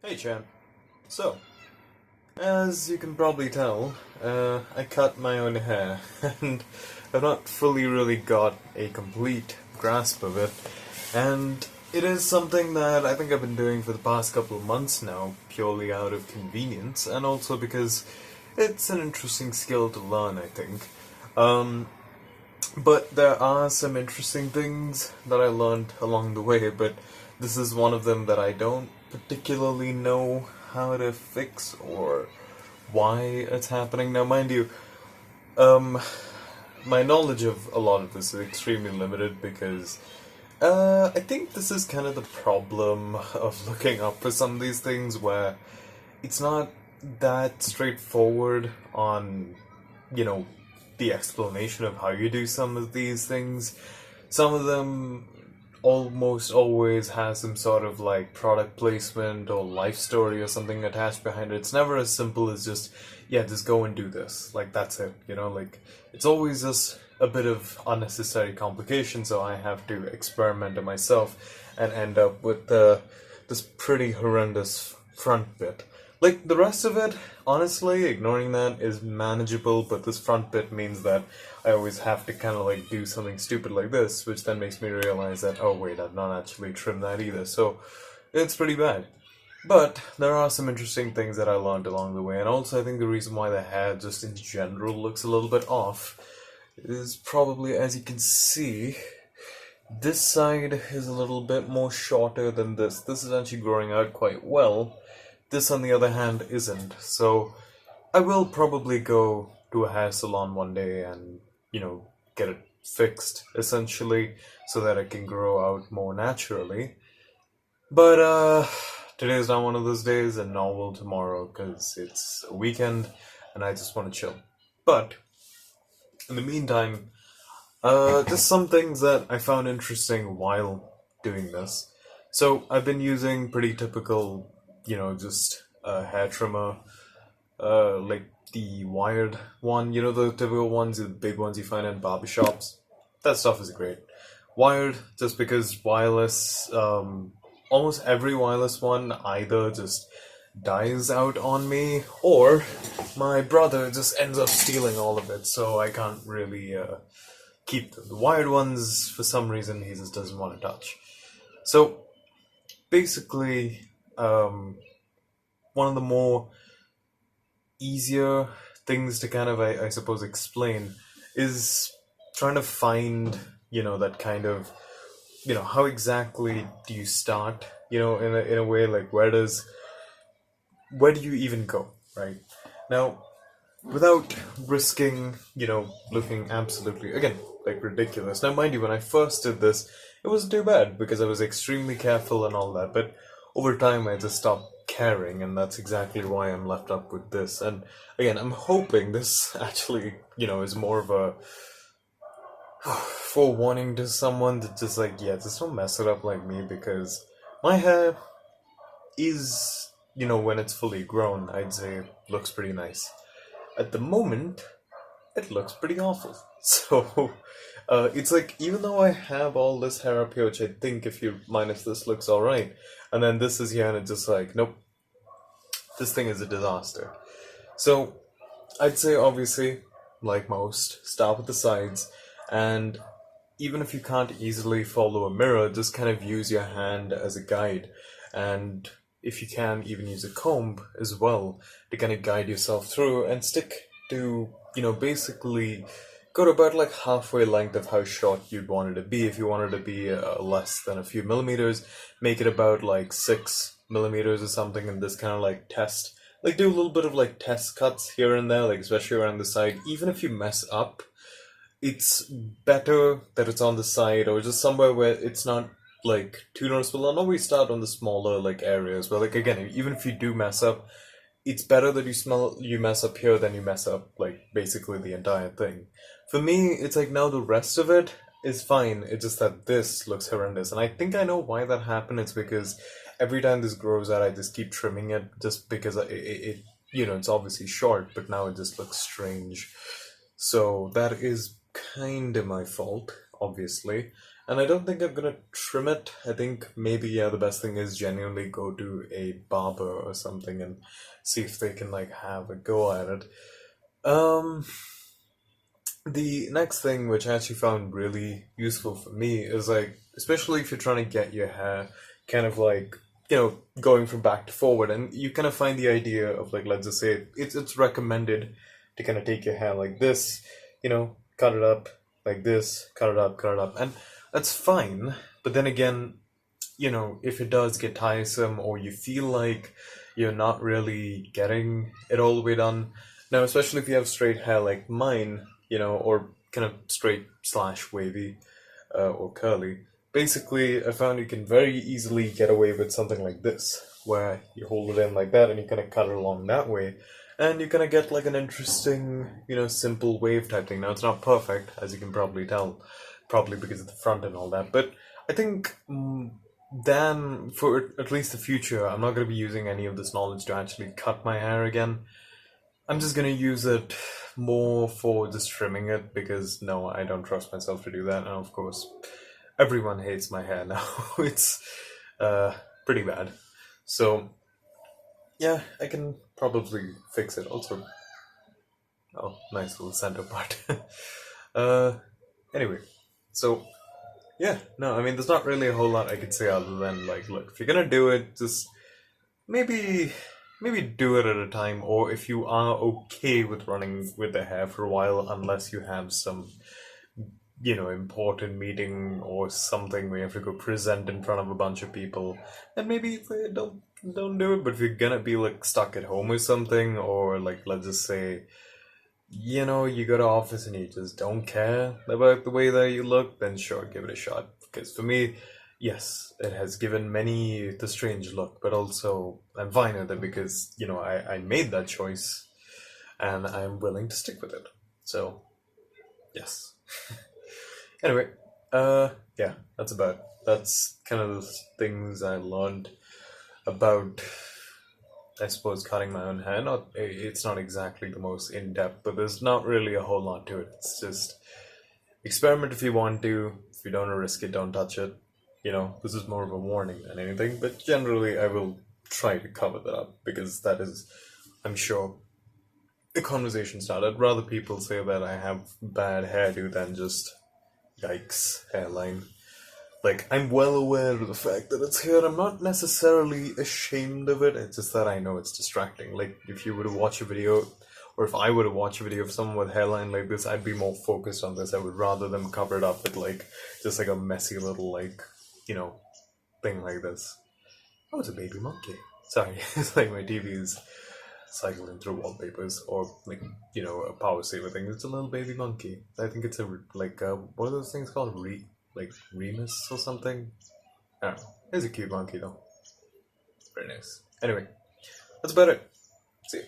Hey Chan. So, as you can probably tell, I cut my own hair, and I've not fully really got a complete grasp of it. And it is something that I think I've been doing for the past couple of months now, purely out of convenience, and also because it's an interesting skill to learn, I think. Um, but there are some interesting things that I learned along the way, but this is one of them that I don't particularly know how to fix or why it's happening. Now, mind you, um, my knowledge of a lot of this is extremely limited because I think this is kind of the problem of looking up for some of these things where it's not that straightforward on, you know, the explanation of how you do some of these things. Some of them almost always has some sort of like product placement or life story or something attached behind it. It's never as simple as just, yeah, just go and do this. Like, that's it, like, it's always just a bit of unnecessary complication, so I have to experiment it myself and end up with this pretty horrendous front bit. Like, the rest of it, honestly, ignoring that is manageable, but this front bit means that I always have to kind of like do something stupid like this, which then makes me realize that, oh wait, I've not actually trimmed that either, so it's pretty bad. But there are some interesting things that I learned along the way, and also I think the reason why the hair just in general looks a little bit off is probably, as you can see, this side is a little bit more shorter than this. This is actually growing out quite well. This, on the other hand, isn't. So I will probably go to a hair salon one day and, get it fixed, essentially, so that it can grow out more naturally. But, today's not one of those days, and nor will tomorrow, because it's a weekend, and I just want to chill. But, in the meantime, just some things that I found interesting while doing this. So, I've been using pretty typical, just a hair trimmer, like the wired one, the typical ones, the big ones you find in barbershops. That stuff is great. Wired, just because wireless, almost every wireless one either just dies out on me, or my brother just ends up stealing all of it, so I can't really keep them. The wired ones, for some reason, he just doesn't want to touch. So, basically, one of the more easier things to kind of, I suppose, explain is trying to find, that kind of, how exactly do you start, in a way, like, where do you even go, right? Now, without risking, looking absolutely, again, like ridiculous. Now, mind you, when I first did this, it wasn't too bad because I was extremely careful and all that, but over time I just stopped caring, and that's exactly why I'm left up with this. And again, I'm hoping this actually, is more of a forewarning to someone that just like, yeah, just don't mess it up like me, because my hair is, when it's fully grown, I'd say looks pretty nice. At the moment, it looks pretty awful. So, it's like, even though I have all this hair up here, which I think if you minus this looks alright, and then this is here, and it's just like, nope, this thing is a disaster. So, I'd say obviously, like most, start with the sides, and even if you can't easily follow a mirror, just kind of use your hand as a guide, and if you can, even use a comb as well to kind of guide yourself through and stick to, basically go to about like halfway length of how short you'd want it to be. If you wanted to be less than a few millimeters, make it about like 6 millimeters or something, and this kind of like test, like do a little bit of like test cuts here and there, like especially around the side. Even if you mess up, it's better that it's on the side or just somewhere where it's not like too noticeable. And always start on the smaller like areas where, like, again, even if you do mess up, it's better that you mess up here than you mess up like basically the entire thing. For me, it's like now the rest of it is fine. It's just that this looks horrendous, and I think I know why that happened. It's because every time this grows out, I just keep trimming it just because it's obviously short, but now it just looks strange. So that is kind of my fault, obviously. And I don't think I'm gonna trim it. I think maybe, yeah, the best thing is genuinely go to a barber or something and see if they can like have a go at it. Um, the next thing, which I actually found really useful for me, is like, especially if you're trying to get your hair kind of like, going from back to forward, and you kind of find the idea of like, let's just say it's recommended to kind of take your hair like this, cut it up like this, cut it up, and that's fine. But then again, if it does get tiresome or you feel like you're not really getting it all the way done, now, especially if you have straight hair like mine, or kind of straight slash wavy, or curly, basically, I found you can very easily get away with something like this, where you hold it in like that and you kind of cut it along that way. And you kind of get like an interesting, simple wave type thing. Now, it's not perfect, as you can probably tell, probably because of the front and all that, but I think then, for at least the future, I'm not going to be using any of this knowledge to actually cut my hair again. I'm just going to use it more for just trimming it because no, I don't trust myself to do that. And of course, everyone hates my hair now. It's pretty bad. So, yeah, I can probably fix it. Also, oh, nice little center part. uh, anyway, so yeah, no, I mean, there's not really a whole lot I could say other than like, look, if you're gonna do it, just maybe do it at a time, or if you are okay with running with the hair for a while, unless you have some, important meeting or something where you have to go present in front of a bunch of people, then maybe don't do it. But if you're gonna be like stuck at home or something, or like let's just say, you go to office and you just don't care about the way that you look, then sure, give it a shot. Because for me, yes, it has given many the strange look, but also I'm fine with it because, I made that choice and I'm willing to stick with it. So, yes. Anyway, yeah, that's kind of the things I learned about, I suppose, cutting my own hair. It's not exactly the most in depth, but there's not really a whole lot to it. It's just experiment if you want to. If you don't want to risk it, don't touch it. This is more of a warning than anything. But generally, I will try to cover that up because that is, I'm sure, a conversation starter. I'd rather people say that I have bad hairdo than just yikes hairline. Like, I'm well aware of the fact that it's here. I'm not necessarily ashamed of it. It's just that I know it's distracting. Like, if you were to watch a video, or if I were to watch a video of someone with hairline like this, I'd be more focused on this. I would rather them cover it up with, like, just like a messy little, like, thing like this. Oh, it's a baby monkey. Sorry, it's like my TV is cycling through wallpapers, or, like, a power saver thing. It's a little baby monkey. I think it's what are those things called? Like Remus or something? I don't know. It's a cute monkey though. Very nice. Anyway, that's about it. See you.